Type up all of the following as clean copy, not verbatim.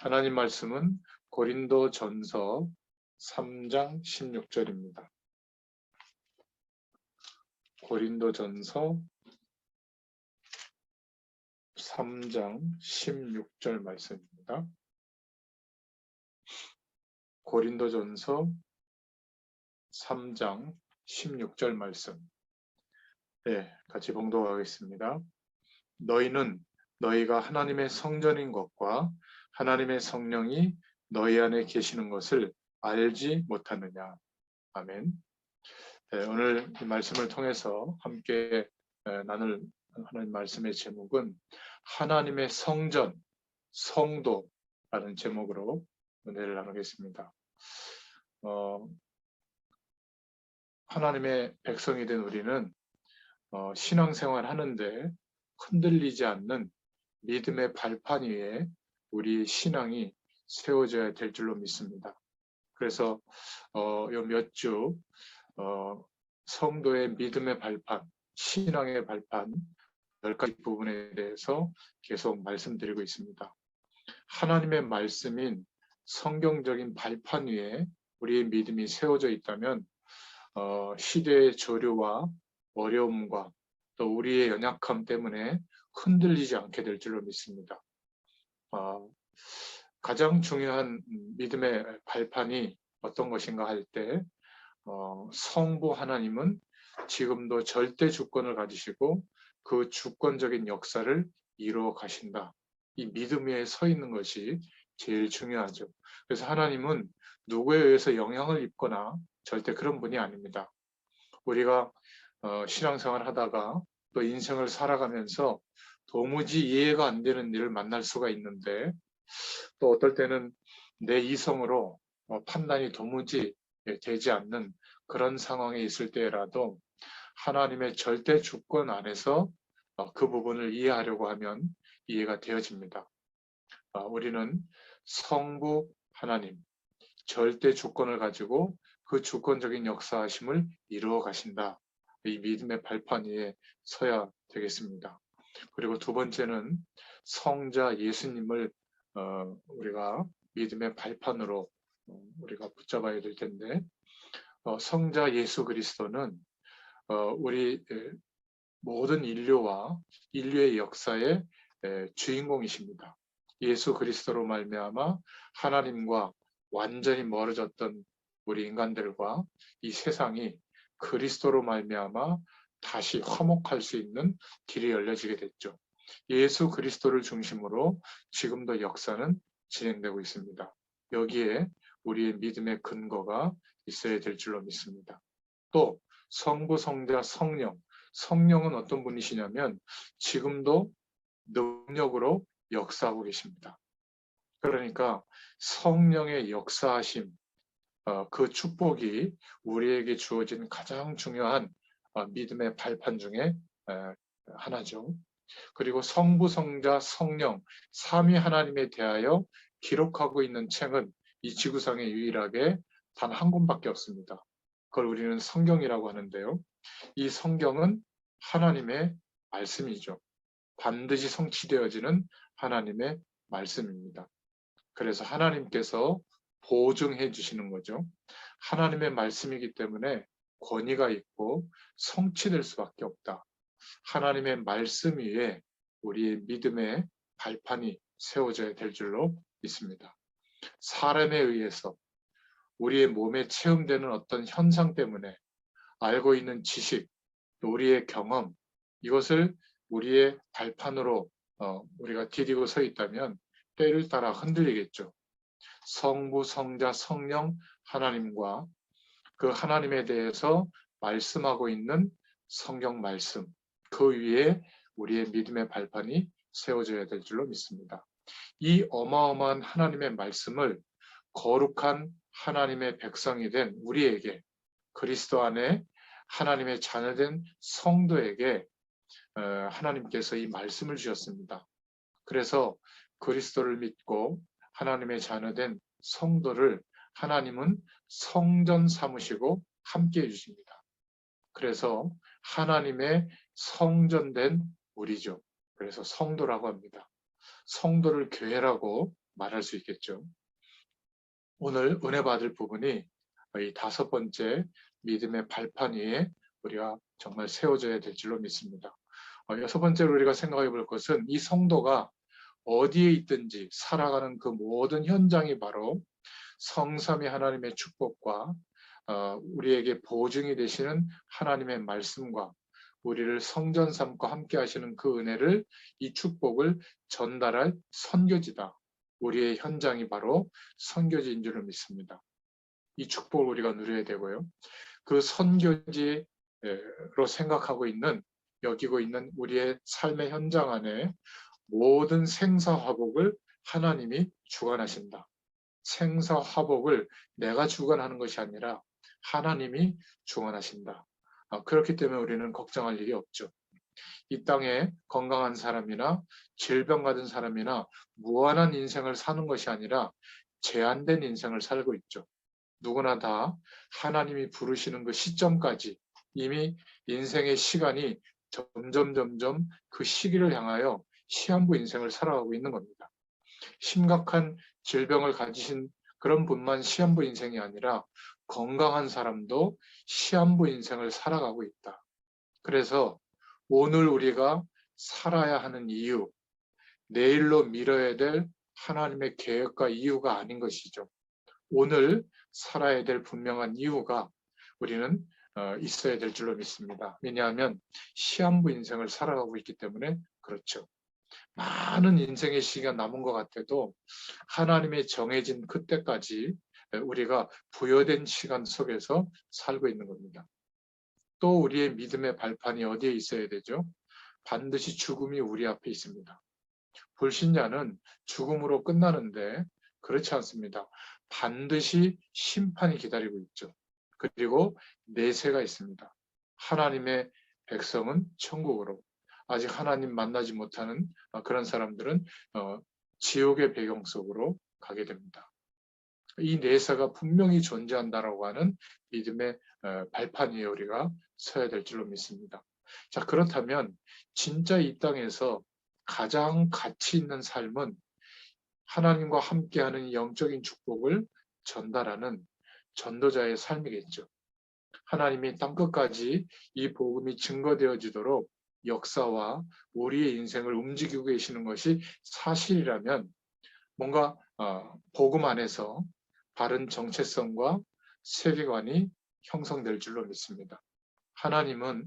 하나님 말씀은 고린도전서 3장 16절입니다. 고린도전서 3장 16절 말씀입니다. 고린도전서 3장 16절 말씀. 네, 같이 봉독하겠습니다. 너희는 너희가 하나님의 성전인 것과 하나님의 성령이 너희 안에 계시는 것을 알지 못하느냐. 아멘. 네, 오늘 이 말씀을 통해서 함께 나눌 하나님 말씀의 제목은 하나님의 성전, 성도라는 제목으로 은혜를 나누겠습니다. 하나님의 백성이 된 우리는 신앙생활 하는데 흔들리지 않는 믿음의 발판 위에 우리 신앙이 세워져야 될 줄로 믿습니다. 그래서 요 몇 주 성도의 믿음의 발판, 신앙의 발판 10가지 부분에 대해서 계속 말씀드리고 있습니다. 하나님의 말씀인 성경적인 발판 위에 우리의 믿음이 세워져 있다면 시대의 조류와 어려움과 또 우리의 연약함 때문에 흔들리지 않게 될 줄로 믿습니다. 가장 중요한 믿음의 발판이 어떤 것인가 할 때 성부 하나님은 지금도 절대 주권을 가지시고 그 주권적인 역사를 이루어 가신다. 이 믿음 위에 서 있는 것이 제일 중요하죠. 그래서 하나님은 누구에 의해서 영향을 입거나 절대 그런 분이 아닙니다. 우리가 신앙생활 하다가 또 인생을 살아가면서 도무지 이해가 안 되는 일을 만날 수가 있는데 또 어떨 때는 내 이성으로 판단이 도무지 되지 않는 그런 상황에 있을 때라도 하나님의 절대 주권 안에서 그 부분을 이해하려고 하면 이해가 되어집니다. 우리는 성부 하나님, 절대 주권을 가지고 그 주권적인 역사하심을 이루어 가신다. 이 믿음의 발판 위에 서야 되겠습니다. 그리고 두 번째는 성자 예수님을 우리가 믿음의 발판으로 우리가 붙잡아야 될 텐데 성자 예수 그리스도는 우리 모든 인류와 인류의 역사의 주인공이십니다. 예수 그리스도로 말미암아 하나님과 완전히 멀어졌던 우리 인간들과 이 세상이 그리스도로 말미암아 다시 화목할 수 있는 길이 열려지게 됐죠. 예수 그리스도를 중심으로 지금도 역사는 진행되고 있습니다. 여기에 우리의 믿음의 근거가 있어야 될 줄로 믿습니다. 또 성부, 성자, 성령. 성령은 어떤 분이시냐면 지금도 능력으로 역사하고 계십니다. 그러니까 성령의 역사하심, 그 축복이 우리에게 주어진 가장 중요한 믿음의 발판 중에 하나죠. 그리고 성부, 성자, 성령, 삼위 하나님에 대하여 기록하고 있는 책은 이 지구상에 유일하게 단 한 권밖에 없습니다. 그걸 우리는 성경이라고 하는데요. 이 성경은 하나님의 말씀이죠. 반드시 성취되어지는 하나님의 말씀입니다. 그래서 하나님께서 보증해 주시는 거죠. 하나님의 말씀이기 때문에 권위가 있고 성취될 수밖에 없다. 하나님의 말씀 위에 우리의 믿음의 발판이 세워져야 될 줄로 믿습니다. 사람에 의해서 우리의 몸에 체험되는 어떤 현상 때문에 알고 있는 지식, 우리의 경험, 이것을 우리의 발판으로 우리가 디디고 서 있다면 때를 따라 흔들리겠죠. 성부, 성자, 성령 하나님과 그 하나님에 대해서 말씀하고 있는 성경 말씀, 그 위에 우리의 믿음의 발판이 세워져야 될 줄로 믿습니다. 이 어마어마한 하나님의 말씀을 거룩한 하나님의 백성이 된 우리에게, 그리스도 안에 하나님의 자녀된 성도에게 하나님께서 이 말씀을 주셨습니다. 그래서 그리스도를 믿고 하나님의 자녀된 성도를 하나님은 성전 삼으시고 함께 해주십니다. 그래서 하나님의 성전된 우리죠. 그래서 성도라고 합니다. 성도를 교회라고 말할 수 있겠죠. 오늘 은혜 받을 부분이 이 5번째 믿음의 발판 위에 우리가 정말 세워져야 될 줄로 믿습니다. 6번째로 우리가 생각해 볼 것은 이 성도가 어디에 있든지 살아가는 그 모든 현장이 바로 성삼위 하나님의 축복과 우리에게 보증이 되시는 하나님의 말씀과 우리를 성전 삼고 함께 하시는 그 은혜를, 이 축복을 전달할 선교지다. 우리의 현장이 바로 선교지인 줄을 믿습니다. 이 축복을 우리가 누려야 되고요. 그 선교지로 생각하고 있는, 여기고 있는 우리의 삶의 현장 안에 모든 생사화복을 하나님이 주관하신다. 생사화복을 내가 주관하는 것이 아니라 하나님이 주관하신다. 그렇기 때문에 우리는 걱정할 일이 없죠. 이 땅에 건강한 사람이나 질병 가진 사람이나 무한한 인생을 사는 것이 아니라 제한된 인생을 살고 있죠. 누구나 다 하나님이 부르시는 그 시점까지 이미 인생의 시간이 점점 그 시기를 향하여 시한부 인생을 살아가고 있는 겁니다. 심각한 질병을 가지신 그런 분만 시한부 인생이 아니라 건강한 사람도 시한부 인생을 살아가고 있다. 그래서 오늘 우리가 살아야 하는 이유, 내일로 미뤄야 될 하나님의 계획과 이유가 아닌 것이죠. 오늘 살아야 될 분명한 이유가 우리는 있어야 될 줄로 믿습니다. 왜냐하면 시한부 인생을 살아가고 있기 때문에 그렇죠. 많은 인생의 시기가 남은 것 같아도 하나님의 정해진 그때까지 우리가 부여된 시간 속에서 살고 있는 겁니다. 또 우리의 믿음의 발판이 어디에 있어야 되죠? 반드시 죽음이 우리 앞에 있습니다. 불신자는 죽음으로 끝나는데 그렇지 않습니다. 반드시 심판이 기다리고 있죠. 그리고 내세가 있습니다. 하나님의 백성은 천국으로, 아직 하나님 만나지 못하는 그런 사람들은 지옥의 배경 속으로 가게 됩니다. 이 내세가 분명히 존재한다라고 하는 믿음의 발판 위에 우리가 서야 될 줄로 믿습니다. 자, 그렇다면 진짜 이 땅에서 가장 가치 있는 삶은 하나님과 함께하는 영적인 축복을 전달하는 전도자의 삶이겠죠. 하나님이 땅끝까지 이 복음이 증거되어지도록 역사와 우리의 인생을 움직이고 계시는 것이 사실이라면 뭔가 복음 안에서 바른 정체성과 세계관이 형성될 줄로 믿습니다. 하나님은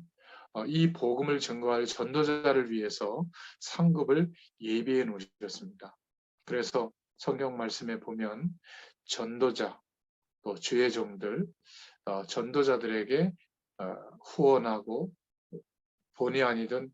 이 복음을 증거할 전도자를 위해서 상급을 예비해 놓으셨습니다. 그래서 성경 말씀에 보면 전도자, 또 주의 종들, 전도자들에게 후원하고 본의 아니든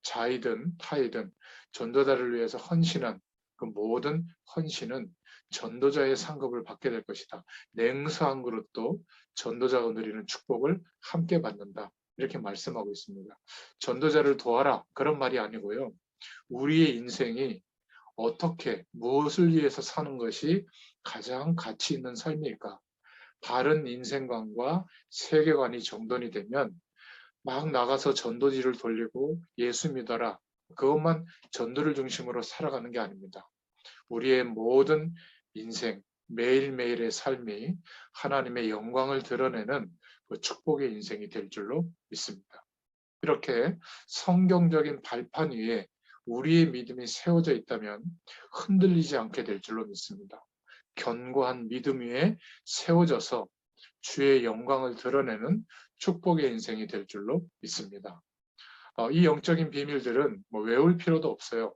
자이든 타이든 전도자를 위해서 헌신한 그 모든 헌신은 전도자의 상급을 받게 될 것이다. 냉수한 그릇도 전도자가 누리는 축복을 함께 받는다. 이렇게 말씀하고 있습니다. 전도자를 도와라 그런 말이 아니고요. 우리의 인생이 어떻게 무엇을 위해서 사는 것이 가장 가치 있는 삶일까? 바른 인생관과 세계관이 정돈이 되면 막 나가서 전도지를 돌리고 예수 믿어라. 그것만 전도를 중심으로 살아가는 게 아닙니다. 우리의 모든 인생, 매일매일의 삶이 하나님의 영광을 드러내는 그 축복의 인생이 될 줄로 믿습니다. 이렇게 성경적인 발판 위에 우리의 믿음이 세워져 있다면 흔들리지 않게 될 줄로 믿습니다. 견고한 믿음 위에 세워져서 주의 영광을 드러내는 축복의 인생이 될 줄로 믿습니다. 이 영적인 비밀들은 외울 필요도 없어요.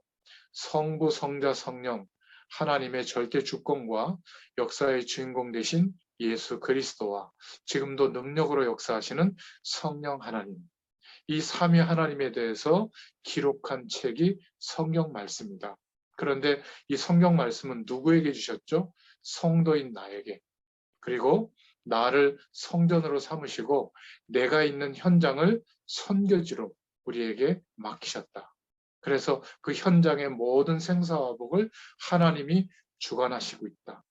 성부, 성자, 성령, 하나님의 절대 주권과 역사의 주인공 되신 예수 그리스도와 지금도 능력으로 역사하시는 성령 하나님, 이 삼위 하나님에 대해서 기록한 책이 성경 말씀입니다. 그런데 이 성경 말씀은 누구에게 주셨죠? 성도인 나에게. 그리고 나를 성전으로 삼으시고 내가 있는 현장을 선교지로 우리에게 맡기셨다. 그래서 그 현장의 모든 생사화복을 하나님이 주관하시고 있다.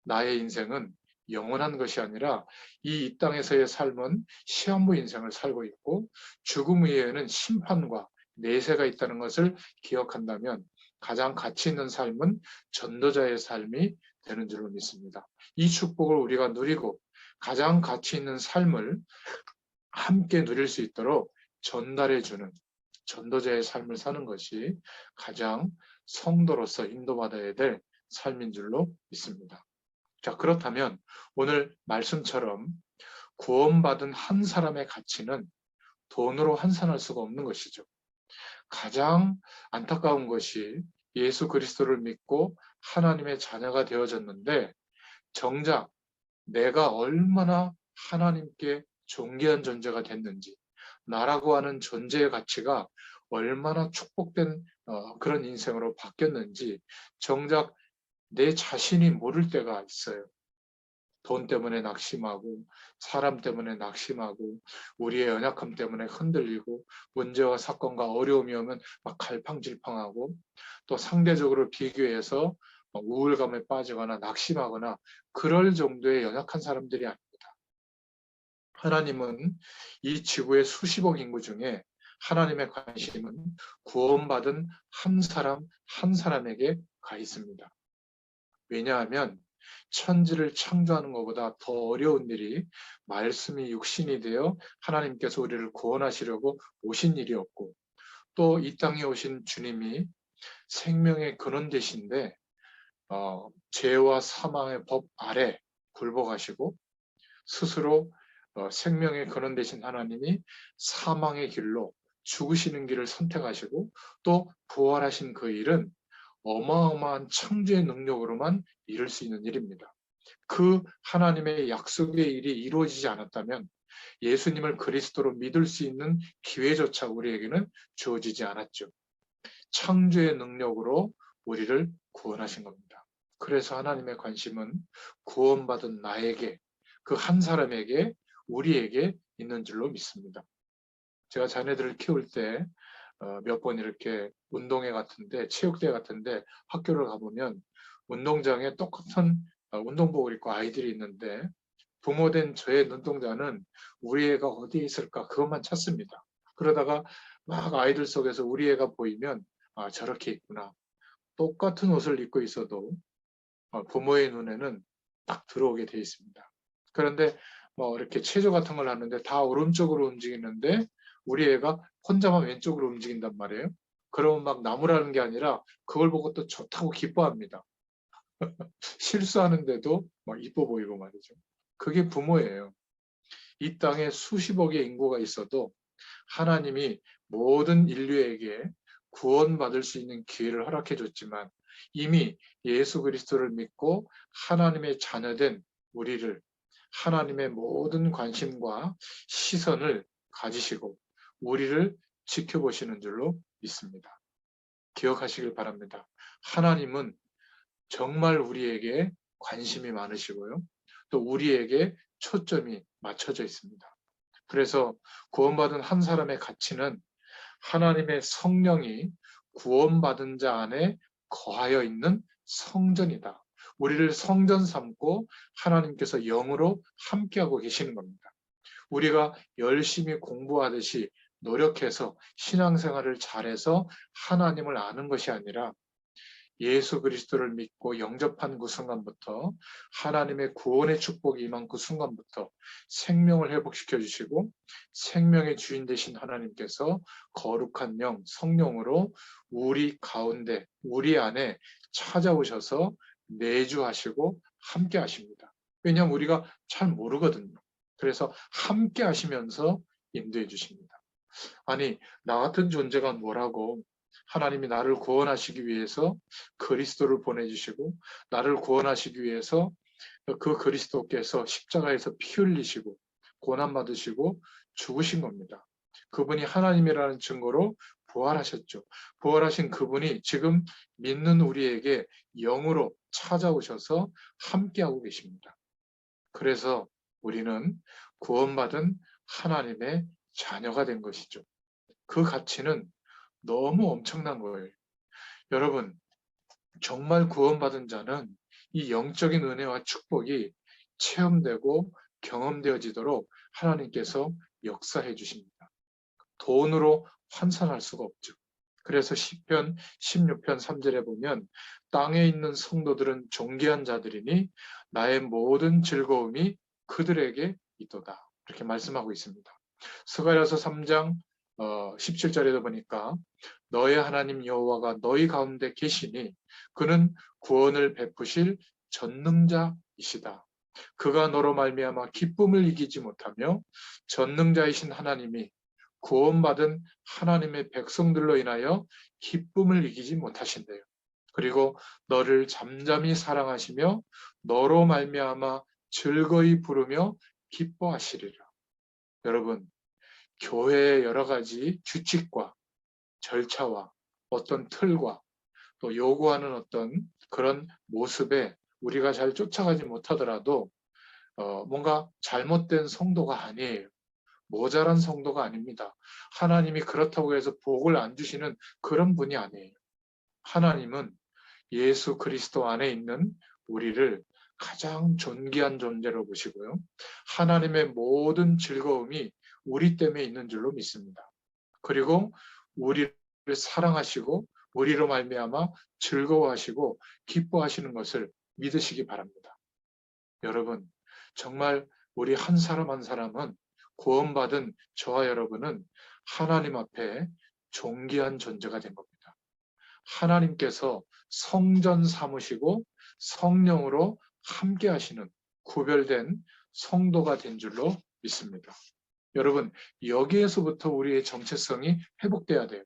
나의 인생은 영원한 것이 아니라 이 땅에서의 삶은 시한부 인생을 살고 있고 죽음 이후에는 심판과 내세가 있다는 것을 기억한다면 가장 가치 있는 삶은 전도자의 삶이 되는 줄로 믿습니다. 이 축복을 우리가 누리고 가장 가치 있는 삶을 함께 누릴 수 있도록 전달해주는 전도자의 삶을 사는 것이 가장 성도로서 인도받아야 될 삶인 줄로 믿습니다. 자, 그렇다면 오늘 말씀처럼 구원받은 한 사람의 가치는 돈으로 환산할 수가 없는 것이죠. 가장 안타까운 것이 예수 그리스도를 믿고 하나님의 자녀가 되어졌는데 정작 내가 얼마나 하나님께 존귀한 존재가 됐는지, 나라고 하는 존재의 가치가 얼마나 축복된 그런 인생으로 바뀌었는지 정작 내 자신이 모를 때가 있어요. 돈 때문에 낙심하고 사람 때문에 낙심하고 우리의 연약함 때문에 흔들리고 문제와 사건과 어려움이 오면 막 갈팡질팡하고 또 상대적으로 비교해서 우울감에 빠지거나 낙심하거나 그럴 정도의 연약한 사람들이 아닙니다. 하나님은 이 지구의 수십억 인구 중에 하나님의 관심은 구원받은 한 사람 한 사람에게 가 있습니다. 왜냐하면 천지를 창조하는 것보다 더 어려운 일이 말씀이 육신이 되어 하나님께서 우리를 구원하시려고 오신 일이었고 또 이 땅에 오신 주님이 생명의 근원 되신데 죄와 사망의 법 아래 굴복하시고 스스로 생명의 근원 되신 하나님이 사망의 길로 죽으시는 길을 선택하시고 또 부활하신 그 일은 어마어마한 창조의 능력으로만 이룰 수 있는 일입니다. 그 하나님의 약속의 일이 이루어지지 않았다면 예수님을 그리스도로 믿을 수 있는 기회조차 우리에게는 주어지지 않았죠. 창조의 능력으로 우리를 구원하신 겁니다. 그래서 하나님의 관심은 구원받은 나에게, 그 한 사람에게, 우리에게 있는 줄로 믿습니다. 제가 자녀들을 키울 때 몇 번 이렇게 운동회 같은데, 체육대회 같은데 학교를 가보면 운동장에 똑같은 운동복을 입고 아이들이 있는데 부모된 저의 눈동자는 우리 애가 어디에 있을까 그것만 찾습니다. 그러다가 막 아이들 속에서 우리 애가 보이면 아, 저렇게 있구나. 똑같은 옷을 입고 있어도 부모의 눈에는 딱 들어오게 돼 있습니다. 그런데 뭐 이렇게 체조 같은 걸 하는데 다 오른쪽으로 움직이는데 우리 애가 혼자만 왼쪽으로 움직인단 말이에요. 그러면 막 나무라는 게 아니라 그걸 보고 또 좋다고 기뻐합니다. 실수하는데도 막 이뻐 보이고 말이죠. 그게 부모예요. 이 땅에 수십억의 인구가 있어도 하나님이 모든 인류에게 구원받을 수 있는 기회를 허락해 줬지만 이미 예수 그리스도를 믿고 하나님의 자녀된 우리를 하나님의 모든 관심과 시선을 가지시고 우리를 지켜보시는 줄로 믿습니다. 기억하시길 바랍니다. 하나님은 정말 우리에게 관심이 많으시고요. 또 우리에게 초점이 맞춰져 있습니다. 그래서 구원받은 한 사람의 가치는 하나님의 성령이 구원받은 자 안에 거하여 있는 성전이다. 우리를 성전 삼고 하나님께서 영으로 함께하고 계시는 겁니다. 우리가 열심히 공부하듯이 노력해서 신앙생활을 잘해서 하나님을 아는 것이 아니라 예수 그리스도를 믿고 영접한 그 순간부터 하나님의 구원의 축복이 임한 그 순간부터 생명을 회복시켜 주시고 생명의 주인 되신 하나님께서 거룩한 영, 성령으로 우리 가운데, 우리 안에 찾아오셔서 내주하시고 함께 하십니다. 왜냐하면 우리가 잘 모르거든요. 그래서 함께 하시면서 인도해 주십니다. 아니, 나 같은 존재가 뭐라고 하나님이 나를 구원하시기 위해서 그리스도를 보내주시고 나를 구원하시기 위해서 그 그리스도께서 십자가에서 피 흘리시고 고난받으시고 죽으신 겁니다. 그분이 하나님이라는 증거로 부활하셨죠. 부활하신 그분이 지금 믿는 우리에게 영으로 찾아오셔서 함께하고 계십니다. 그래서 우리는 구원받은 하나님의 자녀가 된 것이죠. 그 가치는 너무 엄청난 거예요. 여러분, 정말 구원받은 자는 이 영적인 은혜와 축복이 체험되고 경험되어지도록 하나님께서 역사해 주십니다. 돈으로 환산할 수가 없죠. 그래서 시편 16편 3절에 보면 땅에 있는 성도들은 존귀한 자들이니 나의 모든 즐거움이 그들에게 있도다. 이렇게 말씀하고 있습니다. 스가랴서 3장 17절에도 보니까 너의 하나님 여호와가 너희 가운데 계시니 그는 구원을 베푸실 전능자이시다. 그가 너로 말미암아 기쁨을 이기지 못하며 전능자이신 하나님이 구원받은 하나님의 백성들로 인하여 기쁨을 이기지 못하신대요. 그리고 너를 잠잠히 사랑하시며 너로 말미암아 즐거이 부르며 기뻐하시리라. 여러분, 교회의 여러 가지 규칙과 절차와 어떤 틀과 또 요구하는 어떤 그런 모습에 우리가 잘 쫓아가지 못하더라도 뭔가 잘못된 성도가 아니에요. 모자란 성도가 아닙니다. 하나님이 그렇다고 해서 복을 안 주시는 그런 분이 아니에요. 하나님은 예수 그리스도 안에 있는 우리를 가장 존귀한 존재로 보시고요. 하나님의 모든 즐거움이 우리 때문에 있는 줄로 믿습니다. 그리고 우리를 사랑하시고 우리로 말미암아 즐거워하시고 기뻐하시는 것을 믿으시기 바랍니다. 여러분, 정말 우리 한 사람 한 사람은 구원받은 저와 여러분은 하나님 앞에 존귀한 존재가 된 겁니다. 하나님께서 성전 삼으시고 성령으로 함께 하시는 구별된 성도가 된 줄로 믿습니다. 여러분, 여기에서부터 우리의 정체성이 회복돼야 돼요.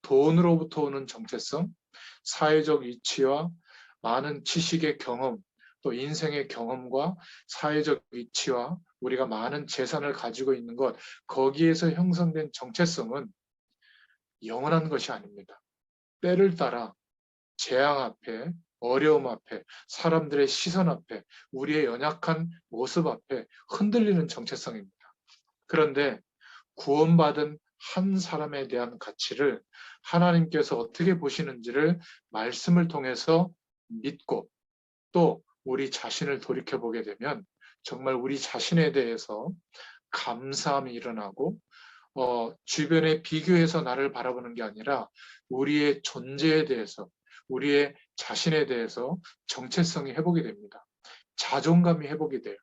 돈으로부터 오는 정체성, 사회적 위치와 많은 지식의 경험, 또 인생의 경험과 사회적 위치와 우리가 많은 재산을 가지고 있는 것, 거기에서 형성된 정체성은 영원한 것이 아닙니다. 때를 따라 재앙 앞에, 어려움 앞에, 사람들의 시선 앞에, 우리의 연약한 모습 앞에 흔들리는 정체성입니다. 그런데 구원받은 한 사람에 대한 가치를 하나님께서 어떻게 보시는지를 말씀을 통해서 믿고 또 우리 자신을 돌이켜보게 되면 정말 우리 자신에 대해서 감사함이 일어나고 주변에 비교해서 나를 바라보는 게 아니라 우리의 존재에 대해서 우리의 자신에 대해서 정체성이 회복이 됩니다. 자존감이 회복이 돼요.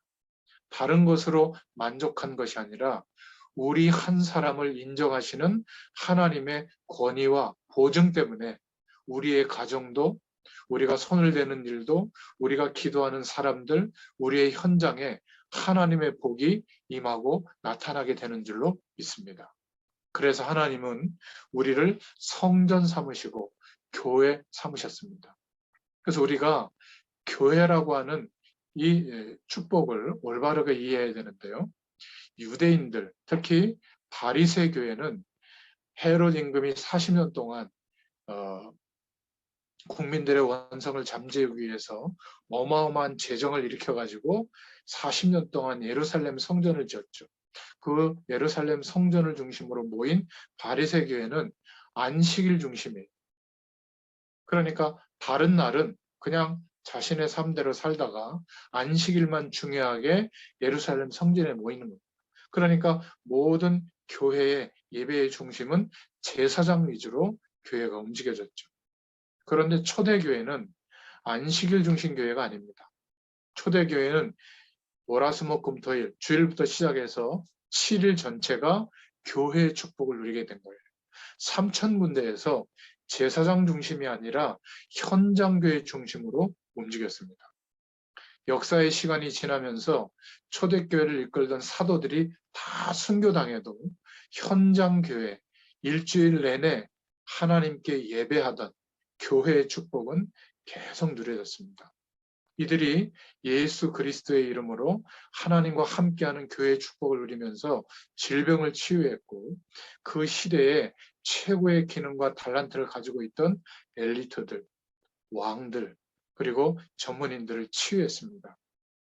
다른 것으로 만족한 것이 아니라 우리 한 사람을 인정하시는 하나님의 권위와 보증 때문에 우리의 가정도 우리가 손을 대는 일도 우리가 기도하는 사람들 우리의 현장에 하나님의 복이 임하고 나타나게 되는 줄로 믿습니다. 그래서 하나님은 우리를 성전 삼으시고 교회 삼으셨습니다. 그래서 우리가 교회라고 하는 이 축복을 올바르게 이해해야 되는데요. 유대인들, 특히 바리새 교회는 헤롯 임금이 40년 동안 국민들의 원성을 잠재우기 위해서 어마어마한 재정을 일으켜가지고 40년 동안 예루살렘 성전을 지었죠. 그 예루살렘 성전을 중심으로 모인 바리새 교회는 안식일 중심이에요. 그러니까 다른 날은 그냥 자신의 삶대로 살다가 안식일만 중요하게 예루살렘 성전에 모이는 겁니다. 그러니까 모든 교회의 예배의 중심은 제사장 위주로 교회가 움직여졌죠. 그런데 초대교회는 안식일 중심 교회가 아닙니다. 초대교회는 월화수목금토일 주일부터 시작해서 7일 전체가 교회의 축복을 누리게 된 거예요. 삼천군데에서 제사장 중심이 아니라 현장교회 중심으로 움직였습니다. 역사의 시간이 지나면서 초대교회를 이끌던 사도들이 다 순교당해도 현장교회, 일주일 내내 하나님께 예배하던 교회의 축복은 계속 누려졌습니다. 이들이 예수 그리스도의 이름으로 하나님과 함께하는 교회의 축복을 누리면서 질병을 치유했고 그 시대에 최고의 기능과 달란트를 가지고 있던 엘리트들, 왕들, 그리고 전문인들을 치유했습니다.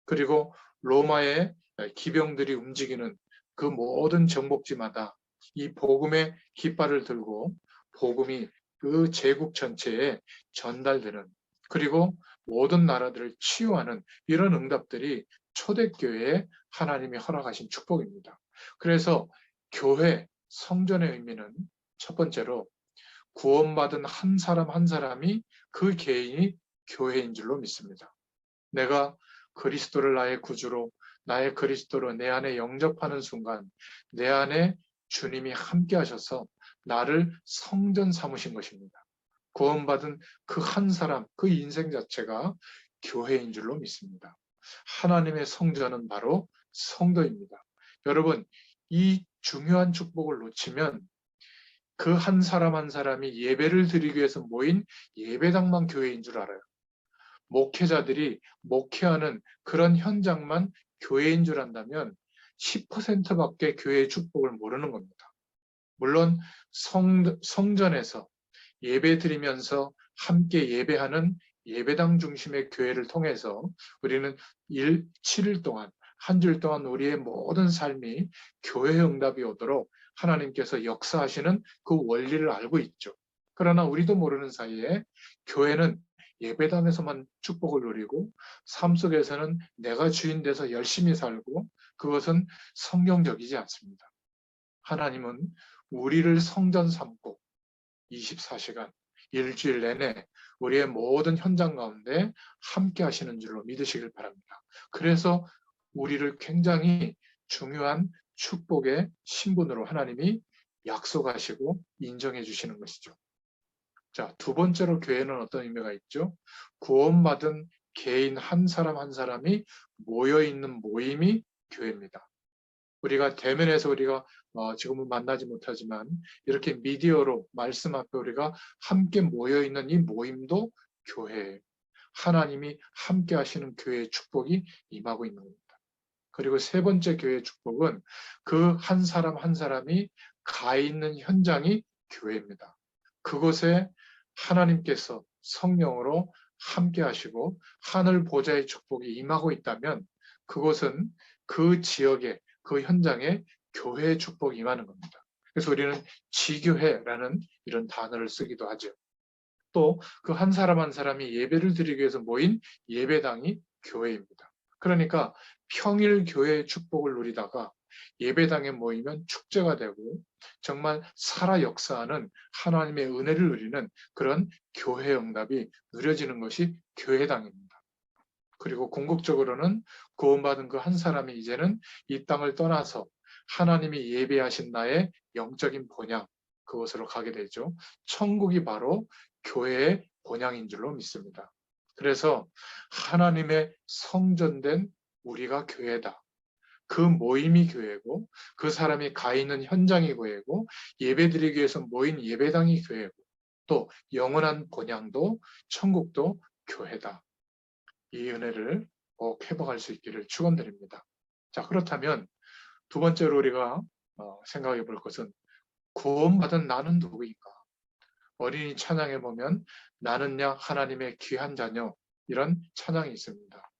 그리고 로마의 기병들이 움직이는 그 모든 정복지마다 이 복음의 깃발을 들고 복음이 그 제국 전체에 전달되는 그리고 모든 나라들을 치유하는 이런 응답들이 초대교회에 하나님이 허락하신 축복입니다. 그래서 교회, 성전의 의미는 첫 번째로 구원받은 한 사람 한 사람이 그 개인이 교회인 줄로 믿습니다. 내가 그리스도를 나의 구주로, 나의 그리스도로 내 안에 영접하는 순간 내 안에 주님이 함께 하셔서 나를 성전 삼으신 것입니다. 구원받은 그 한 사람, 그 인생 자체가 교회인 줄로 믿습니다. 하나님의 성전은 바로 성도입니다. 여러분, 이 중요한 축복을 놓치면 그 한 사람 한 사람이 예배를 드리기 위해서 모인 예배당만 교회인 줄 알아요. 목회자들이 목회하는 그런 현장만 교회인 줄 안다면 10%밖에 교회의 축복을 모르는 겁니다. 물론 성전에서 예배 드리면서 함께 예배하는 예배당 중심의 교회를 통해서 우리는 7일 동안, 한 주일 동안 우리의 모든 삶이 교회의 응답이 오도록 하나님께서 역사하시는 그 원리를 알고 있죠. 그러나 우리도 모르는 사이에 교회는 예배당에서만 축복을 누리고 삶 속에서는 내가 주인 돼서 열심히 살고 그것은 성경적이지 않습니다. 하나님은 우리를 성전 삼고 24시간, 일주일 내내 우리의 모든 현장 가운데 함께 하시는 줄로 믿으시길 바랍니다. 그래서 우리를 굉장히 중요한 축복의 신분으로 하나님이 약속하시고 인정해 주시는 것이죠. 자, 두 번째로 교회는 어떤 의미가 있죠? 구원받은 개인 한 사람 한 사람이 모여있는 모임이 교회입니다. 우리가 대면에서 우리가 지금은 만나지 못하지만 이렇게 미디어로 말씀 앞에 우리가 함께 모여있는 이 모임도 교회예요. 하나님이 함께 하시는 교회의 축복이 임하고 있는 겁니다. 그리고 세 번째 교회의 축복은 그 한 사람 한 사람이 가 있는 현장이 교회입니다. 그곳에 하나님께서 성령으로 함께 하시고 하늘 보좌의 축복이 임하고 있다면 그곳은 그 지역에 그 현장에 교회의 축복이 임하는 겁니다. 그래서 우리는 지교회라는 이런 단어를 쓰기도 하죠. 또 그 한 사람 한 사람이 예배를 드리기 위해서 모인 예배당이 교회입니다. 그러니까 평일 교회의 축복을 누리다가 예배당에 모이면 축제가 되고 정말 살아 역사하는 하나님의 은혜를 누리는 그런 교회 응답이 누려지는 것이 교회당입니다. 그리고 궁극적으로는 구원받은 그 한 사람이 이제는 이 땅을 떠나서 하나님이 예배하신 나의 영적인 본향, 그곳으로 가게 되죠. 천국이 바로 교회의 본향인 줄로 믿습니다. 그래서 하나님의 성전된 우리가 교회다. 그 모임이 교회고 그 사람이 가 있는 현장이 교회고 예배드리기 위해서 모인 예배당이 교회고 또 영원한 본향도 천국도 교회다. 이 은혜를 꼭 회복할 수 있기를 축원드립니다. 자, 그렇다면 두 번째로 우리가 생각해 볼 것은 구원받은 나는 누구인가? 어린이 찬양에 보면 나는야 하나님의 귀한 자녀 이런 찬양이 있습니다.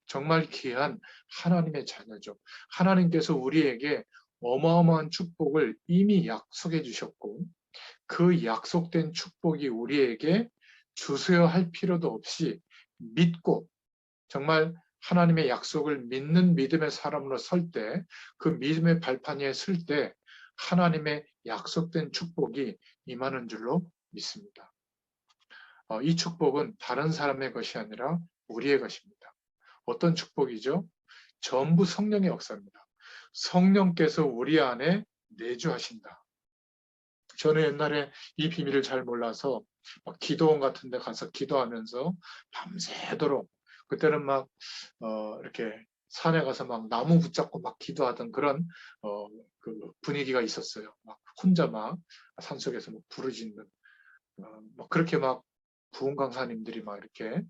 정말 귀한 하나님의 자녀죠. 하나님께서 우리에게 어마어마한 축복을 이미 약속해 주셨고 그 약속된 축복이 우리에게 주세요 할 필요도 없이 믿고 정말 하나님의 약속을 믿는 믿음의 사람으로 설 때, 그 믿음의 발판 위에 설 때 하나님의 약속된 축복이 임하는 줄로 믿습니다. 이 축복은 다른 사람의 것이 아니라 우리의 것입니다. 어떤 축복이죠? 전부 성령의 역사입니다. 성령께서 우리 안에 내주하신다. 저는 옛날에 이 비밀을 잘 몰라서 기도원 같은 데 가서 기도하면서 밤새도록 그때는 막 이렇게 산에 가서 막 나무 붙잡고 막 기도하던 그런 그 분위기가 있었어요. 막 혼자 막 산속에서 막 부르짖는 막 그렇게 막 부흥 강사님들이 막 이렇게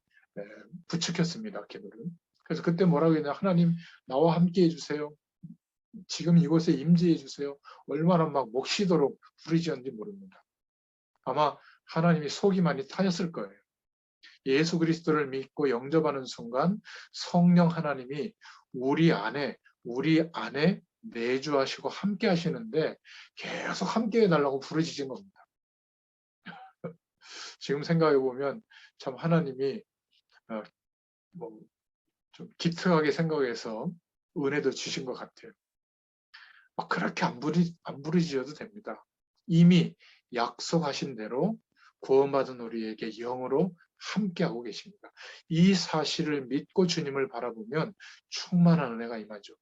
부추겼습니다. 기도를. 그래서 그때 뭐라고 했냐? 하나님 나와 함께 해주세요. 지금 이곳에 임재해 주세요. 얼마나 막 목시도록 부르짖었는지 모릅니다. 아마 하나님이 속이 많이 타였을 거예요. 예수 그리스도를 믿고 영접하는 순간 성령 하나님이 우리 안에 내주하시고 함께 하시는데 계속 함께 해달라고 부르짖은 겁니다. 지금 생각해 보면 참 하나님이 좀 기특하게 생각해서 은혜도 주신 것 같아요. 그렇게 안 부르짖어도 됩니다. 이미 약속하신 대로 구원받은 우리에게 영으로 함께하고 계십니다. 이 사실을 믿고 주님을 바라보면 충만한 은혜가 임하죠.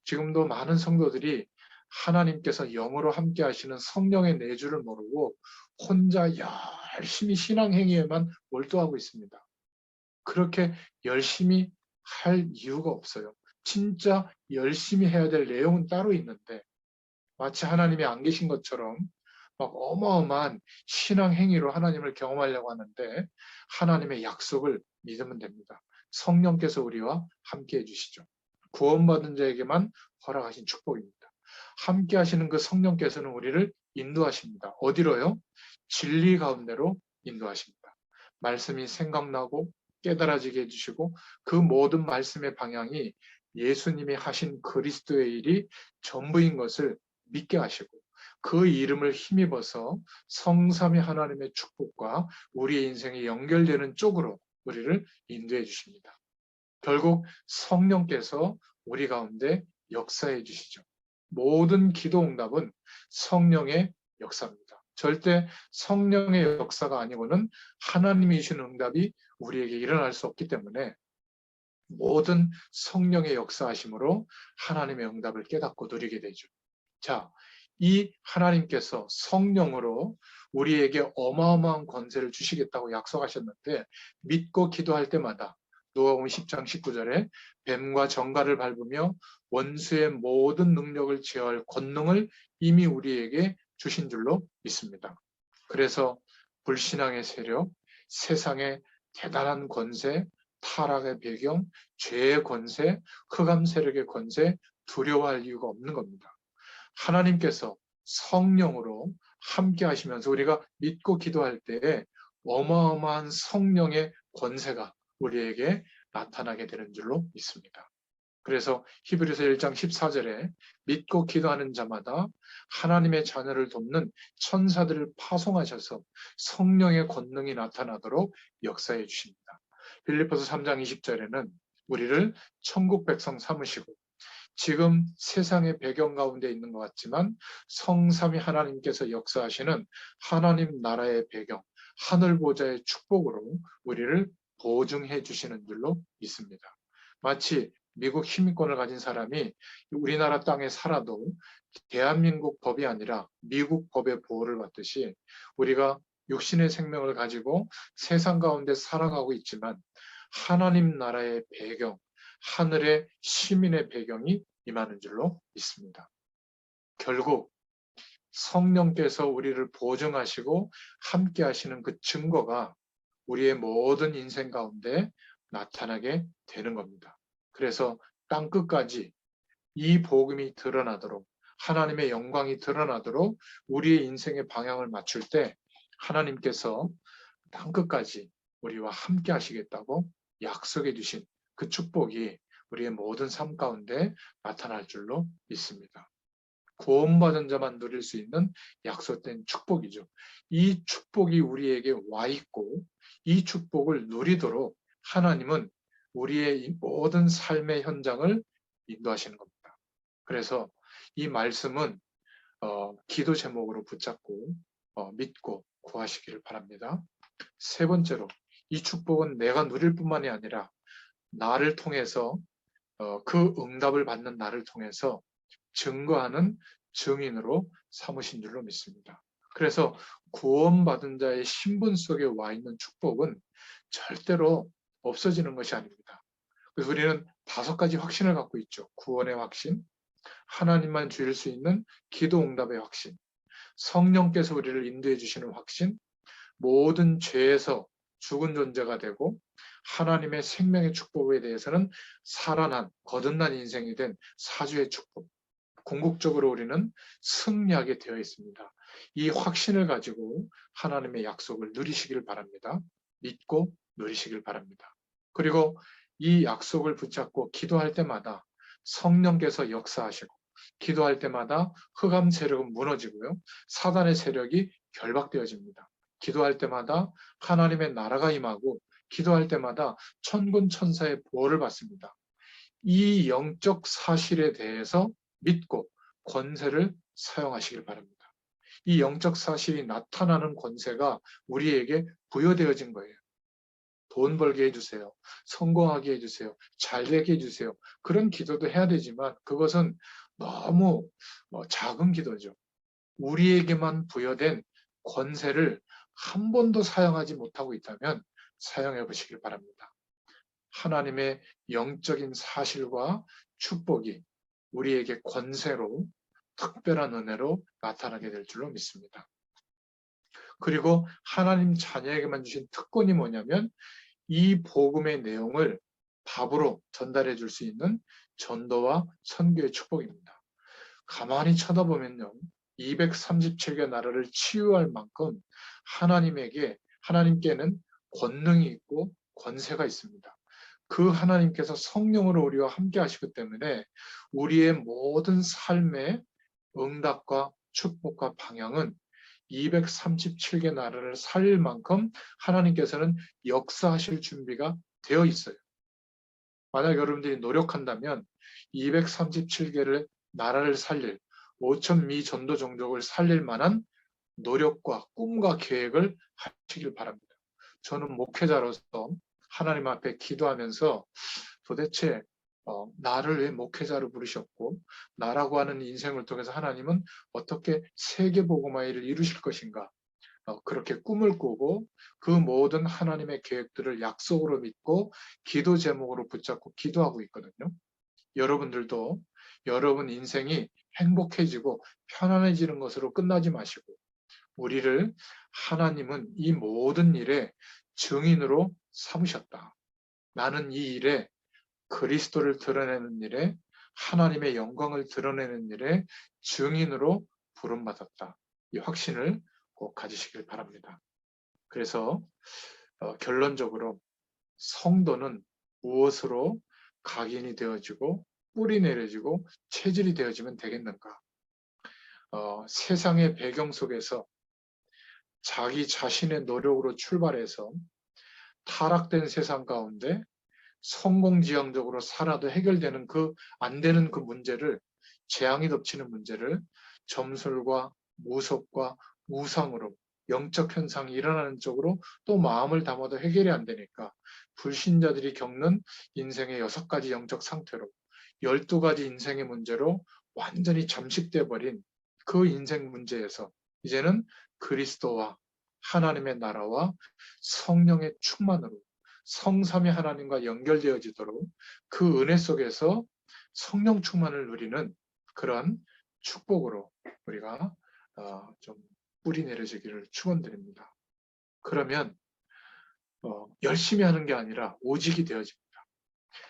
지금도 많은 성도들이 하나님께서 영으로 함께 하시는 성령의 내주를 모르고 혼자 열심히 신앙행위에만 몰두하고 있습니다. 그렇게 열심히 할 이유가 없어요. 진짜 열심히 해야 될 내용은 따로 있는데 마치 하나님이 안 계신 것처럼 막 어마어마한 신앙 행위로 하나님을 경험하려고 하는데 하나님의 약속을 믿으면 됩니다. 성령께서 우리와 함께 해주시죠. 구원받은 자에게만 허락하신 축복입니다. 함께 하시는 그 성령께서는 우리를 인도하십니다. 어디로요? 진리 가운데로 인도하십니다. 말씀이 생각나고 깨달아지게 해주시고 그 모든 말씀의 방향이 예수님이 하신 그리스도의 일이 전부인 것을 믿게 하시고 그 이름을 힘입어서 성삼위 하나님의 축복과 우리의 인생이 연결되는 쪽으로 우리를 인도해 주십니다. 결국 성령께서 우리 가운데 역사해 주시죠. 모든 기도 응답은 성령의 역사입니다. 절대 성령의 역사가 아니고는 하나님이 주신 응답이 우리에게 일어날 수 없기 때문에 모든 성령의 역사하심으로 하나님의 응답을 깨닫고 누리게 되죠. 자, 이 하나님께서 성령으로 우리에게 어마어마한 권세를 주시겠다고 약속하셨는데 믿고 기도할 때마다 누가복음 10장 19절에 뱀과 정갈을 밟으며 원수의 모든 능력을 제어할 권능을 이미 우리에게 주신 줄로 믿습니다. 그래서 불신앙의 세력, 세상의 대단한 권세, 타락의 배경, 죄의 권세, 흑암 세력의 권세 두려워할 이유가 없는 겁니다. 하나님께서 성령으로 함께 하시면서 우리가 믿고 기도할 때에 어마어마한 성령의 권세가 우리에게 나타나게 되는 줄로 믿습니다. 그래서 히브리서 1장 14절에 믿고 기도하는 자마다 하나님의 자녀를 돕는 천사들을 파송하셔서 성령의 권능이 나타나도록 역사해 주십니다. 빌립보서 3장 20절에는 우리를 천국 백성 삼으시고 지금 세상의 배경 가운데 있는 것 같지만 성삼위 하나님께서 역사하시는 하나님 나라의 배경, 하늘 보좌의 축복으로 우리를 보증해 주시는 줄로 믿습니다. 마치 미국 시민권을 가진 사람이 우리나라 땅에 살아도 대한민국 법이 아니라 미국 법의 보호를 받듯이 우리가 육신의 생명을 가지고 세상 가운데 살아가고 있지만 하나님 나라의 배경, 하늘의 시민의 배경이 임하는 줄로 믿습니다. 결국 성령께서 우리를 보증하시고 함께 하시는 그 증거가 우리의 모든 인생 가운데 나타나게 되는 겁니다. 그래서 땅끝까지 이 복음이 드러나도록 하나님의 영광이 드러나도록 우리의 인생의 방향을 맞출 때 하나님께서 땅끝까지 우리와 함께 하시겠다고 약속해 주신 그 축복이 우리의 모든 삶 가운데 나타날 줄로 믿습니다. 구원받은 자만 누릴 수 있는 약속된 축복이죠. 이 축복이 우리에게 와 있고 이 축복을 누리도록 하나님은 우리의 모든 삶의 현장을 인도하시는 겁니다. 그래서 이 말씀은 기도 제목으로 붙잡고 믿고 구하시기를 바랍니다. 세 번째로 이 축복은 내가 누릴 뿐만이 아니라 나를 통해서 그 응답을 받는 나를 통해서 증거하는 증인으로 삼으신 줄로 믿습니다. 그래서 구원받은 자의 신분 속에 와 있는 축복은 절대로 없어지는 것이 아닙니다. 그래서 우리는 5가지 확신을 갖고 있죠. 구원의 확신, 하나님만 주실 수 있는 기도 응답의 확신, 성령께서 우리를 인도해 주시는 확신, 모든 죄에서 죽은 존재가 되고 하나님의 생명의 축복에 대해서는 살아난 거듭난 인생이 된 사주의 축복. 궁극적으로 우리는 승리하게 되어 있습니다. 이 확신을 가지고 하나님의 약속을 누리시길 바랍니다. 믿고 누리시길 바랍니다. 그리고 이 약속을 붙잡고 기도할 때마다 성령께서 역사하시고 기도할 때마다 흑암 세력은 무너지고요. 사단의 세력이 결박되어집니다. 기도할 때마다 하나님의 나라가 임하고 기도할 때마다 천군 천사의 보호를 받습니다. 이 영적 사실에 대해서 믿고 권세를 사용하시길 바랍니다. 이 영적 사실이 나타나는 권세가 우리에게 부여되어진 거예요. 돈 벌게 해주세요. 성공하게 해주세요. 잘 되게 해주세요. 그런 기도도 해야 되지만 그것은 너무 작은 기도죠. 우리에게만 부여된 권세를 한 번도 사용하지 못하고 있다면 사용해 보시길 바랍니다. 하나님의 영적인 사실과 축복이 우리에게 권세로 특별한 은혜로 나타나게 될 줄로 믿습니다. 그리고 하나님 자녀에게만 주신 특권이 뭐냐면 이 복음의 내용을 답으로 전달해 줄 수 있는 전도와 선교의 축복입니다. 가만히 쳐다보면요. 237개 나라를 치유할 만큼 하나님께는 권능이 있고 권세가 있습니다. 그 하나님께서 성령으로 우리와 함께 하시기 때문에 우리의 모든 삶의 응답과 축복과 방향은 237개 나라를 살릴 만큼 하나님께서는 역사하실 준비가 되어 있어요. 만약 여러분들이 노력한다면 237개를 나라를 살릴 5,000미 전도 종족을 살릴 만한 노력과 꿈과 계획을 하시길 바랍니다. 저는 목회자로서 하나님 앞에 기도하면서 도대체 나를 왜 목회자로 부르셨고 나라고 하는 인생을 통해서 하나님은 어떻게 세계복음화를 이루실 것인가 그렇게 꿈을 꾸고 그 모든 하나님의 계획들을 약속으로 믿고 기도 제목으로 붙잡고 기도하고 있거든요. 여러분들도 여러분 인생이 행복해지고 편안해지는 것으로 끝나지 마시고 우리를 하나님은 이 모든 일에 증인으로 삼으셨다. 나는 이 일에 그리스도를 드러내는 일에 하나님의 영광을 드러내는 일에 증인으로 부름받았다. 이 확신을 꼭 가지시길 바랍니다. 그래서 결론적으로 성도는 무엇으로 각인이 되어지고 뿌리 내려지고 체질이 되어지면 되겠는가? 세상의 배경 속에서 자기 자신의 노력으로 출발해서 타락된 세상 가운데 성공지향적으로 살아도 해결되는 안 되는 그 문제를 재앙이 덮치는 문제를 점술과 무속과 우상으로 영적 현상이 일어나는 쪽으로 또 마음을 담아도 해결이 안 되니까 불신자들이 겪는 인생의 6가지 영적 상태로 12가지 인생의 문제로 완전히 잠식돼 버린 그 인생 문제에서 이제는 그리스도와 하나님의 나라와 성령의 충만으로 성삼위 하나님과 연결되어지도록 그 은혜 속에서 성령 충만을 누리는 그런 축복으로 우리가 좀 뿌리 내려지기를 축원드립니다. 그러면 열심히 하는 게 아니라 오직이 되어집니다.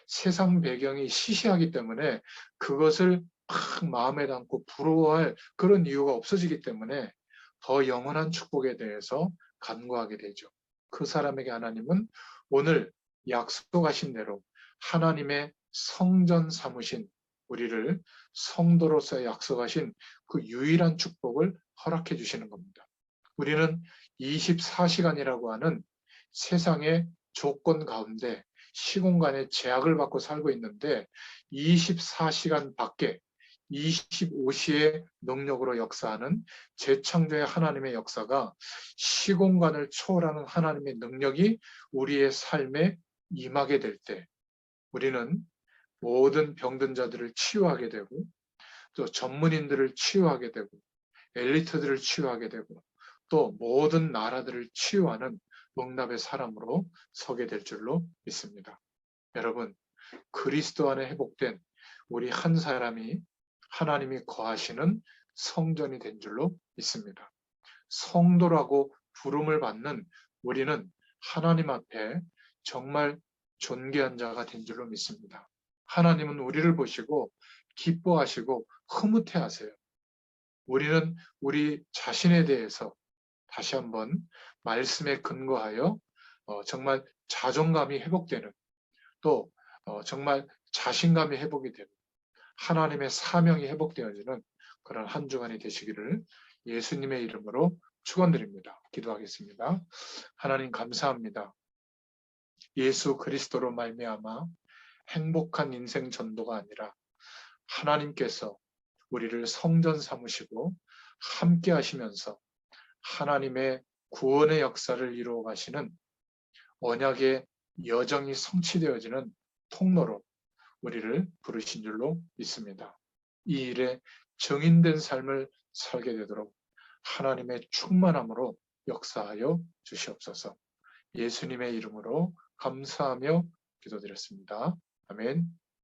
세상 배경이 시시하기 때문에 그것을 막 마음에 담고 부러워할 그런 이유가 없어지기 때문에 더 영원한 축복에 대해서 간구하게 되죠. 그 사람에게 하나님은 오늘 약속하신 대로 하나님의 성전 삼으신 우리를 성도로서 약속하신 그 유일한 축복을 허락해 주시는 겁니다. 우리는 24시간이라고 하는 세상의 조건 가운데 시공간의 제약을 받고 살고 있는데 24시간 밖에 25시의 능력으로 역사하는 재창조의 하나님의 역사가 시공간을 초월하는 하나님의 능력이 우리의 삶에 임하게 될 때 우리는 모든 병든 자들을 치유하게 되고 또 전문인들을 치유하게 되고 엘리트들을 치유하게 되고 또 모든 나라들을 치유하는 응답의 사람으로 서게 될 줄로 믿습니다. 여러분, 그리스도 안에 회복된 우리 한 사람이 하나님이 거하시는 성전이 된 줄로 믿습니다. 성도라고 부름을 받는 우리는 하나님 앞에 정말 존귀한 자가 된 줄로 믿습니다. 하나님은 우리를 보시고 기뻐하시고 흐뭇해하세요. 우리는 우리 자신에 대해서 다시 한번 말씀에 근거하여 정말 자존감이 회복되는 또 정말 자신감이 회복이 되는 하나님의 사명이 회복되어지는 그런 한 주간이 되시기를 예수님의 이름으로 축원드립니다. 기도하겠습니다. 하나님 감사합니다. 예수 그리스도로 말미암아 행복한 인생 전도가 아니라 하나님께서 우리를 성전 삼으시고 함께 하시면서 하나님의 구원의 역사를 이루어 가시는 언약의 여정이 성취되어지는 통로로 우리를 부르신 줄로 믿습니다. 이 일에 정인된 삶을 살게 되도록 하나님의 충만함으로 역사하여 주시옵소서. 예수님의 이름으로 감사하며 기도드렸습니다. 아멘.